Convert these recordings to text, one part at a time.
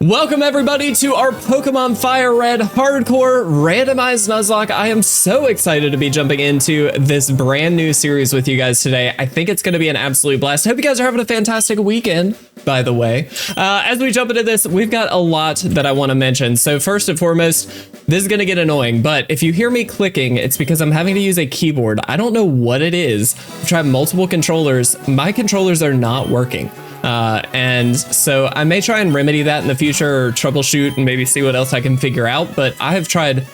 Welcome everybody to our Pokemon Fire Red Hardcore Randomized Nuzlocke. I am so excited to be jumping into this brand new series with you guys today. I think it's going to be an absolute blast. Hope you guys are having a fantastic weekend, by the way. As we jump into this, we've got a lot that I want to mention. So first and foremost, this is going to get annoying, but if you hear me clicking, it's because I'm having to use a keyboard. I don't know what it is. I've tried multiple controllers. My controllers are not working. And so I may try and remedy that in the future or troubleshoot and maybe see what else I can figure out. But I have tried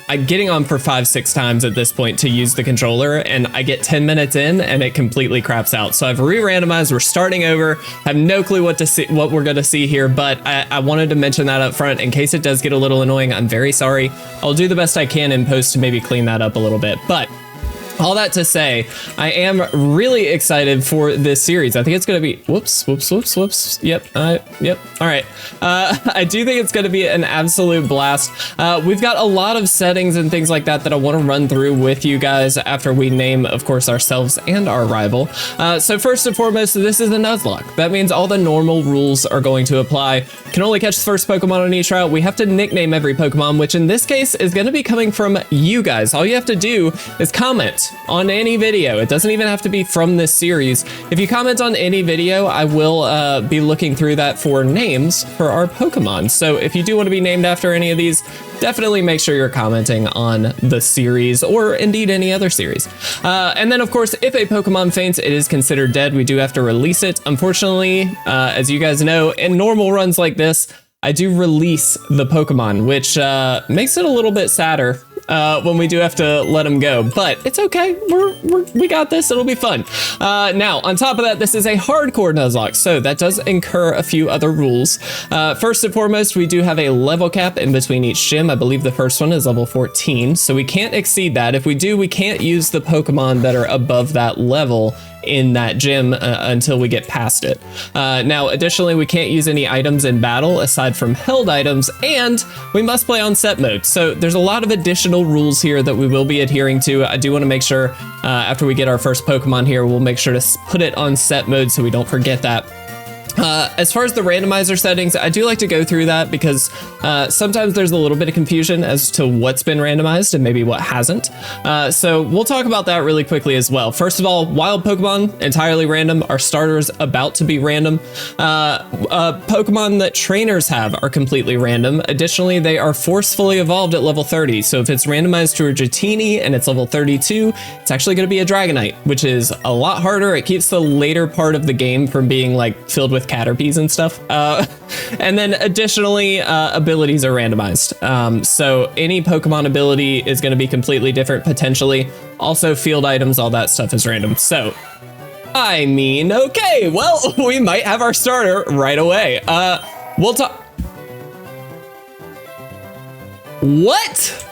getting on for 5-6 times at this point to use the controller, and I get 10 minutes in and it completely craps out. So I've re-randomized. We're starting over. Have no clue what we're going to see here, but I wanted to mention that up front in case it does get a little annoying. I'm very sorry. I'll do the best I can in post to maybe clean that up a little bit, but all that to say, I am really excited for this series. I think it's going to be, whoops. Yep. All right. I do think it's going to be an absolute blast. We've got a lot of settings and things like that I want to run through with you guys after we name, of course, ourselves and our rival. So first and foremost, this is a Nuzlocke. That means all the normal rules are going to apply. Can only catch the first Pokemon on each route. We have to nickname every Pokemon, which in this case is going to be coming from you guys. All you have to do is comment on any video. It doesn't even have to be from this series. If you comment on any video, I will be looking through that for names for our Pokemon. So if you do want to be named after any of these, definitely make sure you're commenting on the series or indeed any other series. And then of course, if a Pokemon faints, it is considered dead. We do have to release it. Unfortunately, as you guys know, in normal runs like this, I do release the Pokemon, which makes it a little bit sadder when we do have to let them go, but it's okay. We got this. It'll be fun. Now, on top of that, this is a hardcore Nuzlocke, so that does incur a few other rules. First and foremost, we do have a level cap in between each gym. I believe the first one is level 14, so we can't exceed that. If we do, we can't use the Pokemon that are above that level in that gym until we get past it. Now, additionally, we can't use any items in battle aside from held items, and we must play on set mode. So there's a lot of additional rules here that we will be adhering to. I do want to make sure after we get our first Pokemon here, we'll make sure to put it on set mode so we don't forget that. As far as the randomizer settings, I do like to go through that because sometimes there's a little bit of confusion as to what's been randomized and maybe what hasn't. So we'll talk about that really quickly as well. First of all, wild Pokemon, entirely random. Our starters about to be random. Pokemon that trainers have are completely random. Additionally, they are forcefully evolved at level 30. So if it's randomized to a Dratini and it's level 32, it's actually going to be a Dragonite, which is a lot harder. It keeps the later part of the game from being like filled with Caterpies and stuff. And then additionally, abilities are randomized. So any Pokemon ability is going to be completely different potentially. Also field items, all that stuff is random. So, I mean, okay, well, we might have our starter right away. We'll talk. What?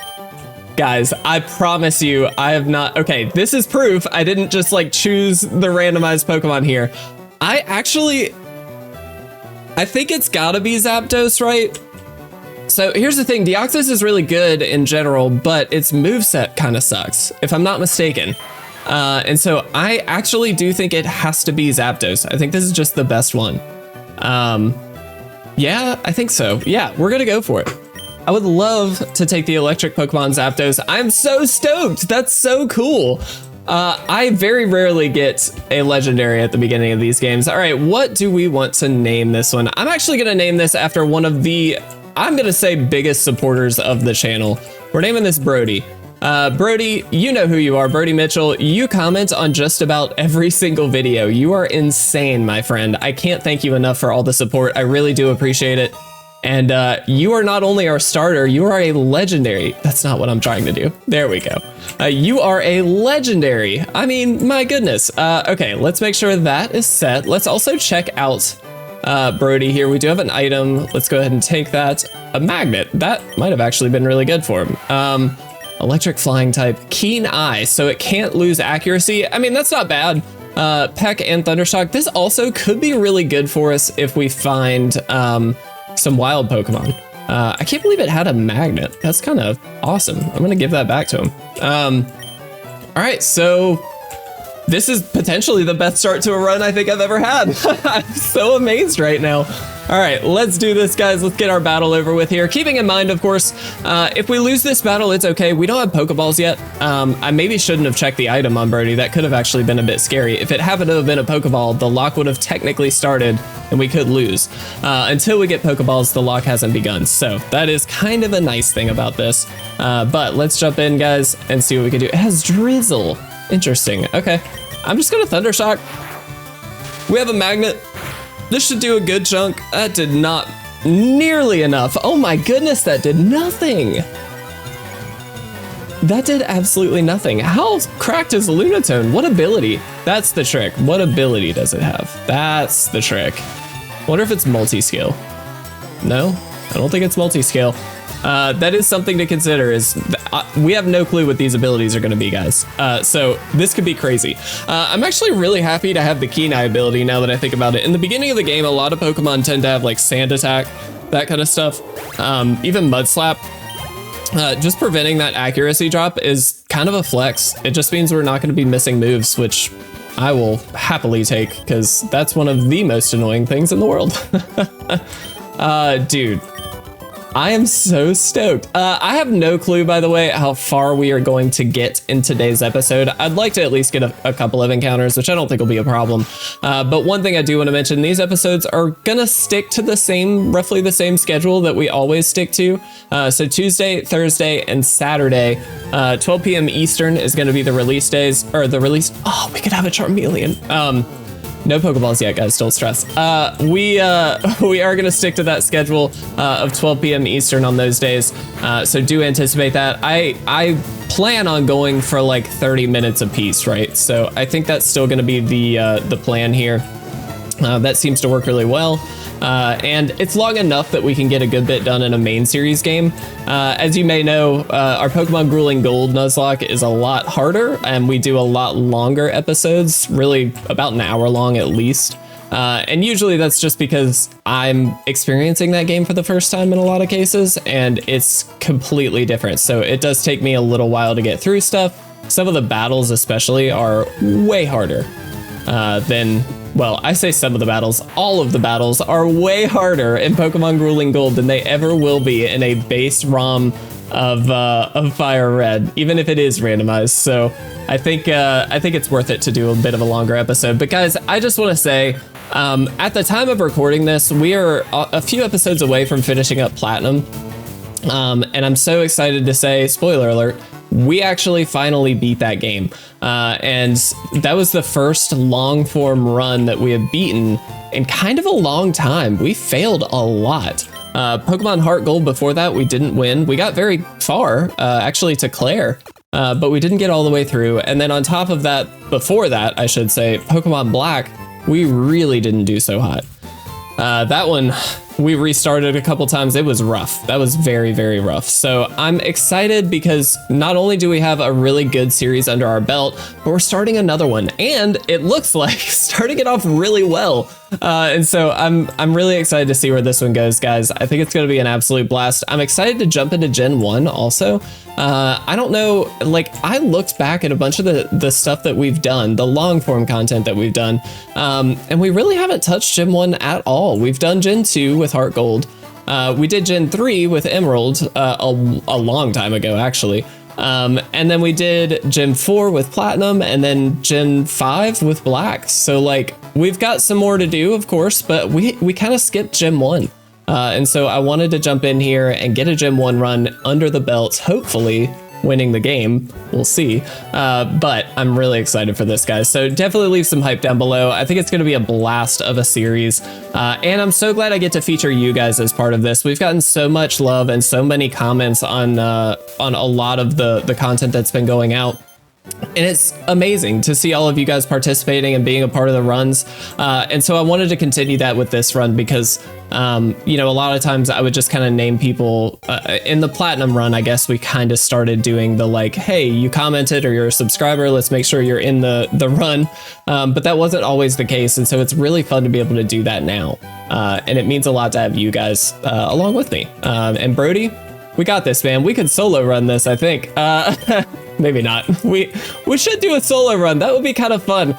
Guys, I promise you, I have not. Okay, this is proof. I didn't just like choose the randomized Pokemon here. I think it's gotta be Zapdos, right? So here's the thing, Deoxys is really good in general, but its moveset kind of sucks, if I'm not mistaken. And so I actually do think it has to be Zapdos. I think this is just the best one. Yeah, I think so. Yeah, we're gonna go for it. I would love to take the electric Pokemon Zapdos. I'm so stoked, that's so cool. I very rarely get a legendary at the beginning of these games. All right, what do we want to name this one? I'm actually going to name this after one of the, I'm going to say, biggest supporters of the channel. We're naming this Brody. Brody, you know who you are, Brody Mitchell. You comment on just about every single video. You are insane, my friend. I can't thank you enough for all the support. I really do appreciate it. And you are not only our starter, you are a legendary. That's not what I'm trying to do. There we go. You are a legendary. I mean, my goodness. Okay, let's make sure that is set. Let's also check out Brody here. We do have an item. Let's go ahead and take that. A magnet. That might have actually been really good for him. Electric flying type. Keen eye, so it can't lose accuracy. I mean, that's not bad. Peck and Thundershock. This also could be really good for us if we find some wild Pokemon. I can't believe it had a magnet. That's kind of awesome. I'm gonna give that back to him. All right, so This is potentially the best start to a run I think I've ever had. I'm so amazed right now. All right, let's do this, guys. Let's get our battle over with here. Keeping in mind, of course, if we lose this battle, it's okay. We don't have Pokeballs yet. I maybe shouldn't have checked the item on Brody. That could have actually been a bit scary. If it happened to have been a Pokeball, the lock would have technically started and we could lose. Until we get Pokeballs, the lock hasn't begun. So that is kind of a nice thing about this. But let's jump in, guys, and see what we can do. It has Drizzle. Interesting. Okay. I'm just gonna Thunder Shock. We have a Magnet. This should do a good chunk. That did not nearly enough. Oh my goodness, that did nothing. That did absolutely nothing. How cracked is Lunatone? What ability? That's the trick. What ability does it have? That's the trick. Wonder if it's multi-scale. No, I don't think it's multi-scale. That is something to consider. We have no clue what these abilities are going to be, guys. So this could be crazy. I'm actually really happy to have the Kenai ability now that I think about it. In the beginning of the game, a lot of Pokemon tend to have like Sand Attack, that kind of stuff. Even Mud Slap. Just preventing that accuracy drop is kind of a flex. It just means we're not going to be missing moves, which I will happily take because that's one of the most annoying things in the world. Dude. I am so stoked. I have no clue, by the way, how far we are going to get in today's episode. I'd like to at least get a couple of encounters, which I don't think will be a problem. But one thing I do want to mention, these episodes are gonna stick to the same, roughly the same schedule that we always stick to. So Tuesday, Thursday, and Saturday, 12 p.m. Eastern is gonna be the release days, or the release. Oh, we could have a Charmeleon. No Pokeballs yet, guys, don't stress. We are gonna stick to that schedule of 12 p.m. Eastern on those days. So do anticipate that. I plan on going for like 30 minutes apiece, right? So I think that's still gonna be the plan here. That seems to work really well. And it's long enough that we can get a good bit done in a main series game. As you may know, our Pokemon Grueling Gold Nuzlocke is a lot harder, and we do a lot longer episodes, really about an hour long at least. And usually that's just because I'm experiencing that game for the first time in a lot of cases, and it's completely different. So it does take me a little while to get through stuff. Some of the battles especially are way harder than... Well, I say some of the battles, all of the battles are way harder in Pokemon Grueling Gold than they ever will be in a base ROM of Fire Red, even if it is randomized. So I think it's worth it to do a bit of a longer episode. But guys, I just want to say, at the time of recording this, we are a few episodes away from finishing up Platinum. And I'm so excited to say, spoiler alert, we actually finally beat that game. And that was the first long form run that we have beaten in kind of a long time. We failed a lot. Pokemon Heart Gold before that, we didn't win. We got very far, actually to Claire, but we didn't get all the way through. And then on top of that, before that, I should say, Pokemon Black, we really didn't do so hot. That one, we restarted a couple times. It was rough. That was very, very rough. So I'm excited because not only do we have a really good series under our belt, but we're starting another one, and it looks like starting it off really well. And so I'm really excited to see where this one goes, guys. I think it's going to be an absolute blast. I'm excited to jump into Gen 1 also. I don't know, like, I looked back at a bunch of the stuff that we've done, the long form content that we've done, and we really haven't touched Gen 1 at all. We've done Gen 2 with Heart Gold. We did Gen 3 with Emerald a long time ago, actually. And then we did Gen 4 with Platinum, and then Gen 5 with Black. So, like, we've got some more to do, of course, but we kind of skipped Gen 1. And so I wanted to jump in here and get a Gen 1 run under the belt, hopefully winning the game. We'll see. But I'm really excited for this, guys. So definitely leave some hype down below. I think it's going to be a blast of a series. And I'm so glad I get to feature you guys as part of this. We've gotten so much love and so many comments on a lot of the content that's been going out. And it's amazing to see all of you guys participating and being a part of the runs. And so I wanted to continue that with this run because, you know, a lot of times I would just kind of name people in the Platinum run. I guess we kind of started doing the like, hey, you commented or you're a subscriber, let's make sure you're in the run. But that wasn't always the case. And so it's really fun to be able to do that now. And it means a lot to have you guys along with me. And Brody, we got this, man. We could solo run this, I think. maybe not. We should do a solo run. That would be kind of fun.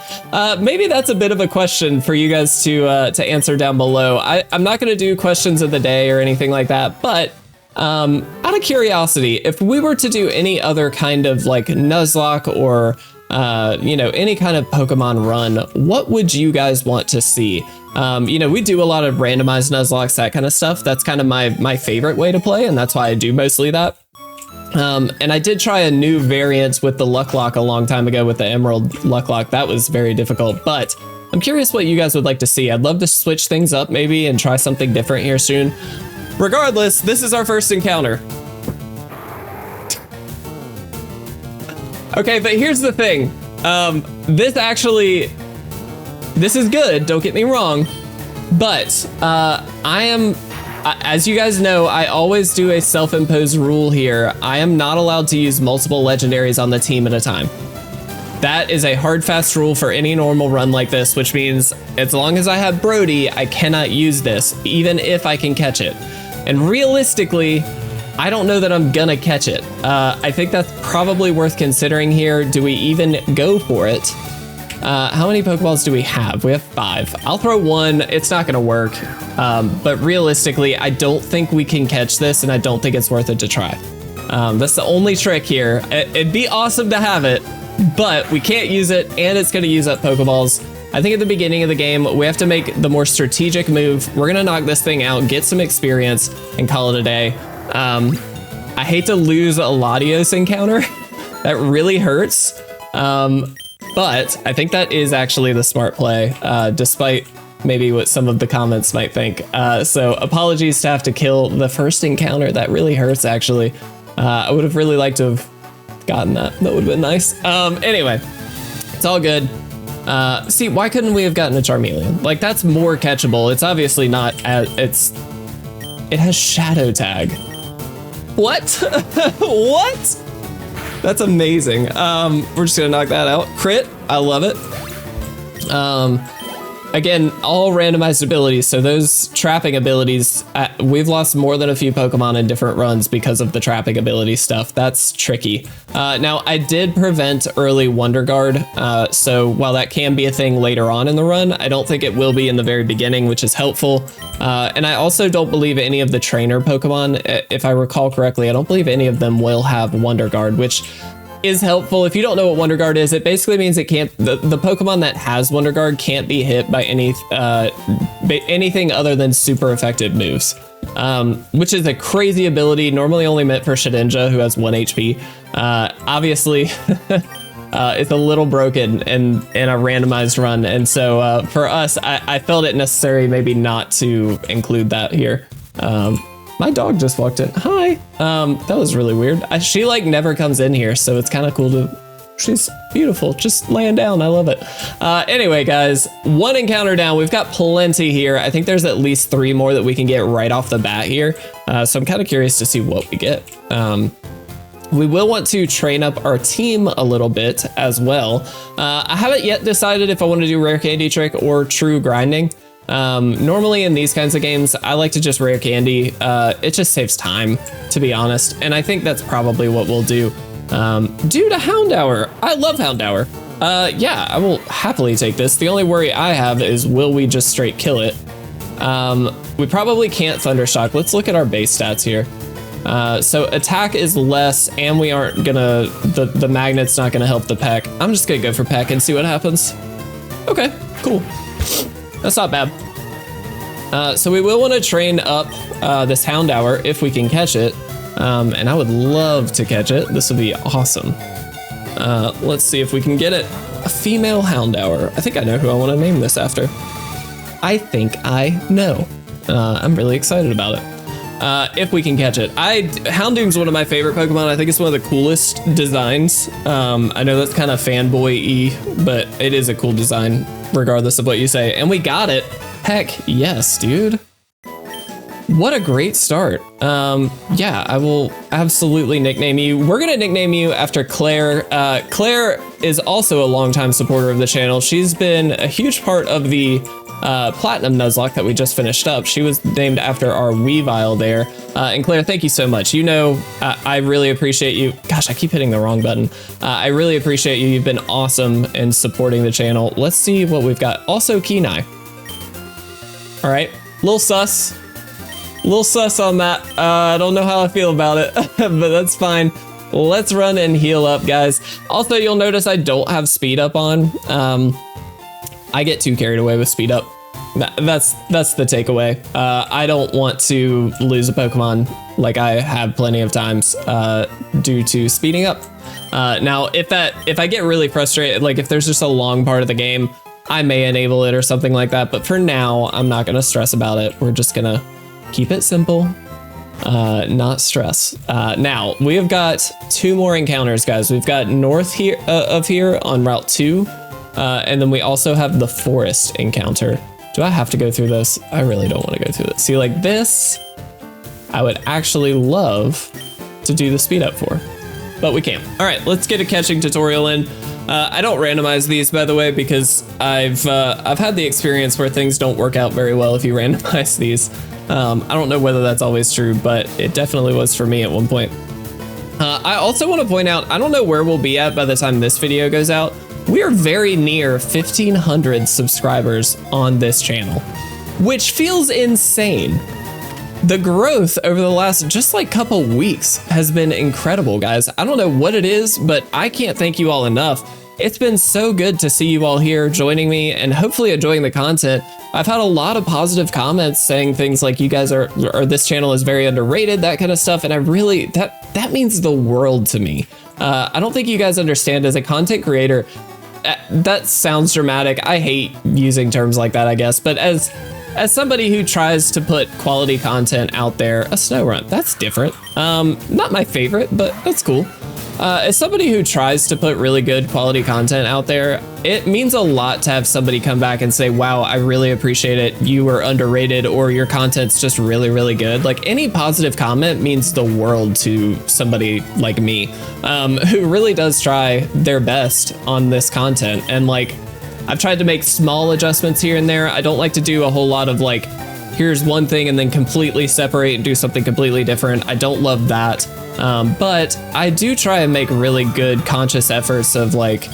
Maybe that's a bit of a question for you guys to answer down below. I'm not going to do questions of the day or anything like that, but out of curiosity, if we were to do any other kind of like Nuzlocke or you know, any kind of Pokemon run, what would you guys want to see? You know, we do a lot of randomized Nuzlockes, that kind of stuff. That's kind of my favorite way to play, and that's why I do mostly that. And I did try a new variant with the Luck Lock a long time ago with the Emerald Luck Lock. That was very difficult, but I'm curious what you guys would like to see. I'd love to switch things up maybe and try something different here soon. Regardless, this is our first encounter. Okay, but here's the thing. This is good, don't get me wrong, but as you guys know, I always do a self-imposed rule here. I am not allowed to use multiple legendaries on the team at a time. That is a hard, fast rule for any normal run like this, which means as long as I have Brody, I cannot use this, even if I can catch it. And realistically, I don't know that I'm gonna catch it. I think that's probably worth considering here. Do we even go for it? How many Pokeballs do we have? We have 5. I'll throw 1. It's not gonna work. But realistically, I don't think we can catch this, and I don't think it's worth it to try. That's the only trick here. It'd be awesome to have it, but we can't use it, and it's gonna use up Pokeballs. I think at the beginning of the game, we have to make the more strategic move. We're gonna knock this thing out, get some experience, and call it a day. I hate to lose a Latios encounter. That really hurts. But I think that is actually the smart play, despite maybe what some of the comments might think. So apologies to have to kill the first encounter. That really hurts, actually. I would have really liked to have gotten that. That would have been nice. Anyway, it's all good. See, why couldn't we have gotten a Charmeleon? Like, that's more catchable. It's obviously not it has Shadow Tag. What? What? That's amazing. We're just gonna knock that out. Crit, I love it. Again, all randomized abilities, so those trapping abilities, we've lost more than a few Pokemon in different runs because of the trapping ability stuff. That's tricky. Now, I did prevent early Wonder Guard, so while that can be a thing later on in the run, I don't think it will be in the very beginning, which is helpful. And I also don't believe any of the trainer Pokemon, if I recall correctly, I don't believe any of them will have Wonder Guard, which is helpful. If you don't know what Wonder Guard is, it basically means it can't, the Pokemon that has Wonder Guard can't be hit by anything other than super effective moves, which is a crazy ability, normally only meant for Shedinja, who has 1 HP. Obviously, it's a little broken in a randomized run, and so for us, I felt it necessary maybe not to include that here. My dog just walked in. Hi. That was really weird. She like never comes in here, so it's kind of cool to. She's beautiful, just laying down. I love it. Anyway, guys, 1 encounter down. We've got plenty here. I think there's at least 3 more that we can get right off the bat here. So I'm kind of curious to see what we get. We will want to train up our team a little bit as well. I haven't yet decided if I want to do Rare Candy Trick or True Grinding. Normally in these kinds of games, I like to just rare candy. It just saves time, to be honest. And I think that's probably what we'll do. Due to Houndour. I love Houndour. Yeah, I will happily take this. The only worry I have is, will we just straight kill it? We probably can't Thundershock. Let's look at our base stats here. So attack is less, and we aren't gonna, the magnet's not gonna help the Peck. I'm just gonna go for Peck and see what happens. Okay, cool. That's not bad. So we will want to train up this Houndour if we can catch it. And I would love to catch it. This would be awesome. Let's see if we can get it. A female Houndour. I think I know who I want to name this after. I think I know. I'm really excited about it. If we can catch it. Houndoom's one of my favorite Pokemon. I think it's one of the coolest designs. I know that's kind of fanboy-y, but it is a cool design, regardless of what you say. And we got it. Heck yes, dude. What a great start. Yeah, I will absolutely nickname you. We're gonna nickname you after Claire. Claire is also a longtime supporter of the channel. She's been a huge part of the Platinum Nuzlocke that we just finished up. She was named after our Weavile there. And Claire, thank you so much. You know, I really appreciate you. Gosh, I keep hitting the wrong button. I really appreciate you. You've been awesome in supporting the channel. Let's see what we've got. Also, Kenai. All right, little sus on that. I don't know how I feel about it, but that's fine. Let's run and heal up, guys. Also, you'll notice I don't have speed up on. I get too carried away with speed up. That's the takeaway. I don't want to lose a Pokemon like I have plenty of times due to speeding up. Now, if I get really frustrated, like if there's just a long part of the game, I may enable it or something like that. But for now, I'm not gonna stress about it. We're just gonna keep it simple, not stress. Now, we have got 2 more encounters, guys. We've got north here of here on Route 2. And then we also have the forest encounter. Do I have to go through this? I really don't want to go through this. See, like this, I would actually love to do the speed up for, but we can't. All right, let's get a catching tutorial in. I don't randomize these, by the way, because I've had the experience where things don't work out very well if you randomize these. I don't know whether that's always true, but it definitely was for me at one point. I also want to point out, I don't know where we'll be at by the time this video goes out. We are very near 1,500 subscribers on this channel, which feels insane. The growth over the last just like couple weeks has been incredible, guys. I don't know what it is, but I can't thank you all enough. It's been so good to see you all here joining me and hopefully enjoying the content. I've had a lot of positive comments saying things like you guys or this channel is very underrated, that kind of stuff. And I really, that means the world to me. I don't think you guys understand as a content creator, that sounds dramatic. I hate using terms like that, I guess. But as somebody who tries to put quality content out there, a snow run, that's different. Not my favorite, but that's cool. As somebody who tries to put really good quality content out there, it means a lot to have somebody come back and say, wow, I really appreciate it. You were underrated, or your content's just really, really good. Like any positive comment means the world to somebody like me, who really does try their best on this content. And like, I've tried to make small adjustments here and there. I don't like to do a whole lot of like, here's one thing and then completely separate and do something completely different. I don't love that. But I do try and make really good conscious efforts of like,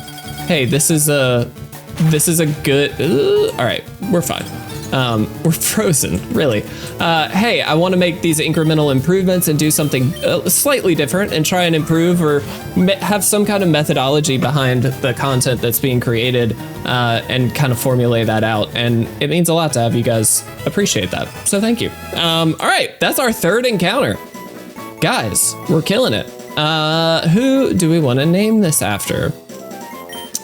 hey, this is a good, all right, we're fine. We're frozen, really. Hey, I want to make these incremental improvements and do something slightly different and try and improve or have some kind of methodology behind the content that's being created, and kind of formulate that out. And it means a lot to have you guys appreciate that. So thank you. All right, that's our 3rd encounter. Guys, we're killing it. Who do we want to name this after?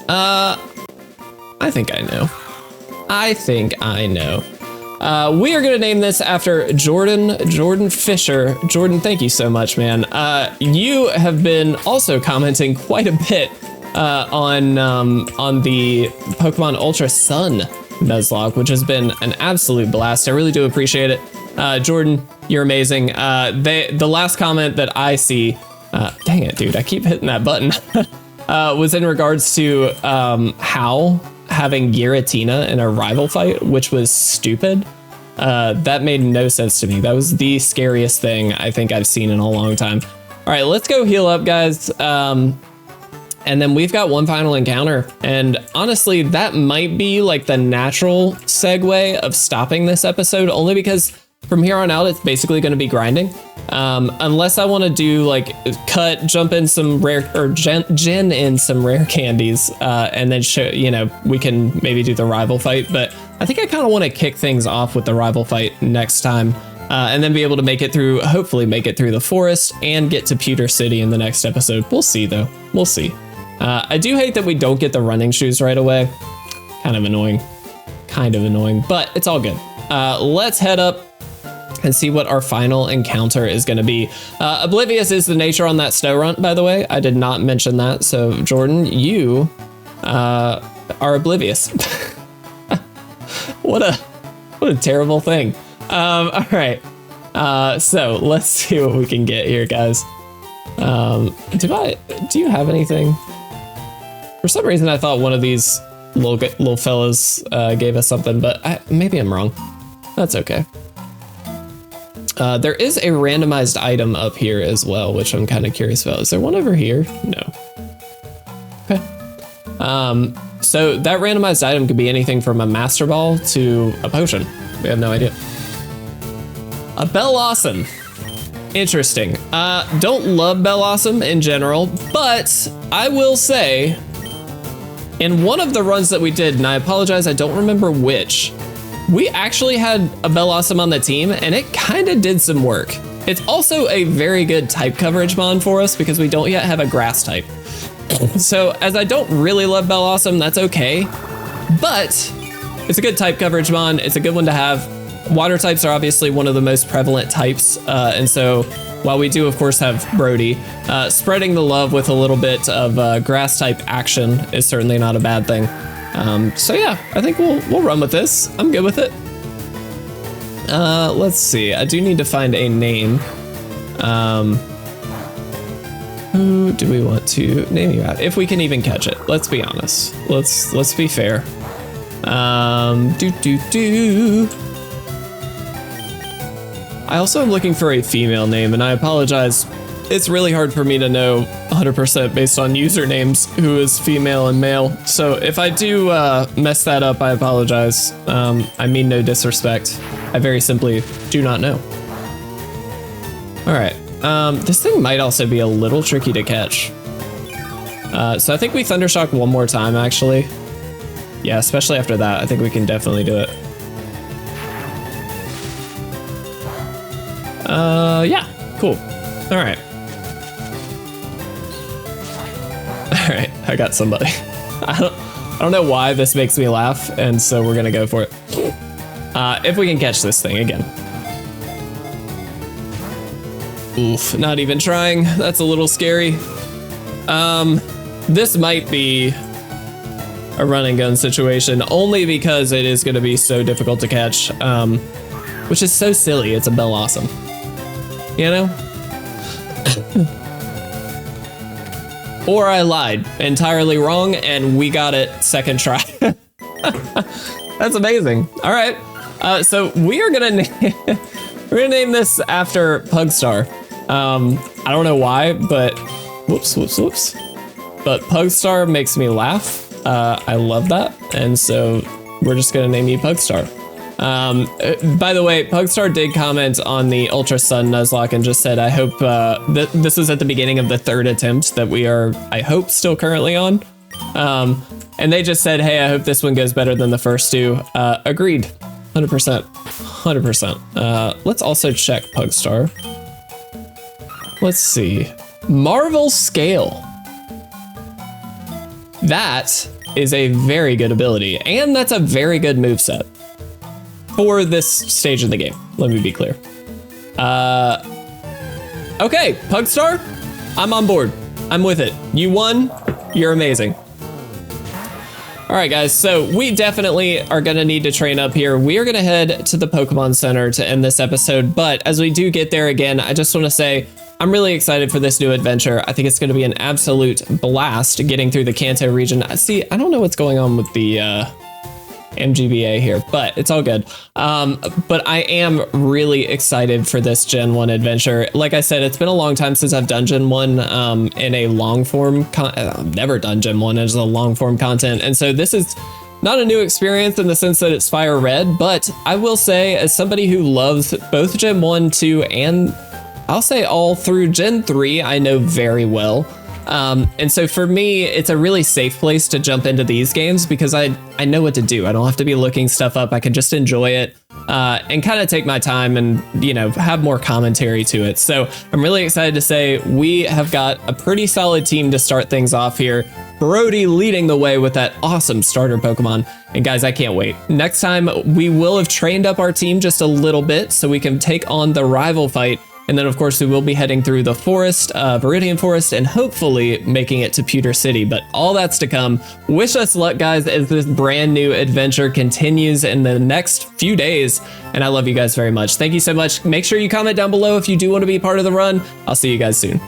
I think I know. We are going to name this after Jordan Fisher. Jordan, thank you so much, man. You have been also commenting quite a bit on the Pokemon Ultra Sun Nuzlocke, which has been an absolute blast. I really do appreciate it. Jordan, you're amazing. The last comment that I see, dang it, dude, I keep hitting that button, was in regards to how having Giratina in a rival fight, which was stupid. That made no sense to me. That was the scariest thing I think I've seen in a long time. All right, let's go heal up, guys. And then we've got one final encounter. And honestly, that might be like the natural segue of stopping this episode, only because from here on out, it's basically going to be grinding. Unless I want to do like jump in some rare or gen in some rare candies, and then show, we can maybe do the rival fight. But I think I kind of want to kick things off with the rival fight next time, and then be able to hopefully make it through the forest and get to Pewter City in the next episode. We'll see though. We'll see. I do hate that we don't get the running shoes right away. Kind of annoying, but it's all good. Let's head up and see what our final encounter is going to be. Oblivious is the nature on that snow run, by the way. I did not mention that. So Jordan, you are oblivious. What a terrible thing. All right. So let's see what we can get here, guys. Do you have anything? For some reason, I thought one of these little fellas gave us something, but maybe I'm wrong. That's okay. There is a randomized item up here as well, which I'm kind of curious about. Is there one over here? No. Okay. So that randomized item could be anything from a Master Ball to a potion. We have no idea. A Bellossom. Interesting. Don't love Bellossom in general, but I will say in one of the runs that we did, and I apologize, I don't remember which, we actually had a Bellossom on the team and it kind of did some work. It's also a very good type coverage mon for us because we don't yet have a grass type. So as I don't really love Bellossom, that's okay, but it's a good type coverage mon. It's a good one to have. Water types are obviously one of the most prevalent types, and so while we do of course have Brody, spreading the love with a little bit of grass type action is certainly not a bad thing. So yeah, I think we'll run with this. I'm good with it. Let's see. I do need to find a name. Who do we want to name you at? If we can even catch it. Let's be honest. Let's be fair. I also am looking for a female name, and I apologize. It's really hard for me to know 100% based on usernames who is female and male. So if I do mess that up, I apologize. I mean no disrespect. I very simply do not know. All right. This thing might also be a little tricky to catch. So I think we Thundershock one more time, actually. Yeah, especially after that, I think we can definitely do it. Yeah, cool. All right. All right, I got somebody. I don't know why this makes me laugh, and so we're gonna go for it. If we can catch this thing again. Oof, not even trying. That's a little scary. This might be a run and gun situation only because it is going to be so difficult to catch, which is so silly. It's a Bellossom, you know? Or I lied entirely wrong and we got it second try. That's amazing. All right. So we are going to we're gonna name this after Pugstar. I don't know why, but whoops. But Pugstar makes me laugh. I love that, and so we're just gonna name you Pugstar. By the way, Pugstar did comment on the Ultra Sun Nuzlocke and just said, I hope this was at the beginning of the third attempt that we are, I hope, still currently on. And they just said, hey, I hope this one goes better than the first two. Agreed, 100%, 100%. Let's also check Pugstar. Let's see, Marvel Scale. That is a very good ability, and that's a very good moveset for this stage of the game. Let me be clear. Okay, Pugstar, I'm on board. I'm with it. You won. You're amazing. All right, guys, so we definitely are gonna need to train up here. We are gonna head to the Pokemon Center to end this episode, but as we do get there again, I just wanna say, I'm really excited for this new adventure. I think it's gonna be an absolute blast getting through the Kanto region. See, I don't know what's going on with the MGBA here, but it's all good. But I am really excited for this Gen 1 adventure. Like I said, it's been a long time since I've done Gen 1 in a long form. I've never done Gen 1 as a long form content. And so this is not a new experience in the sense that it's Fire Red, but I will say, as somebody who loves both Gen 1, 2, and I'll say all through Gen 3, I know very well. And so for me, it's a really safe place to jump into these games because I know what to do. I don't have to be looking stuff up. I can just enjoy it and kind of take my time and, you know, have more commentary to it. So I'm really excited to say we have got a pretty solid team to start things off here. Brody leading the way with that awesome starter Pokemon. And guys, I can't wait. Next time we will have trained up our team just a little bit so we can take on the rival fight. And then, of course, we will be heading through the forest, Viridian Forest, and hopefully making it to Pewter City. But all that's to come. Wish us luck, guys, as this brand new adventure continues in the next few days. And I love you guys very much. Thank you so much. Make sure you comment down below if you do want to be part of the run. I'll see you guys soon.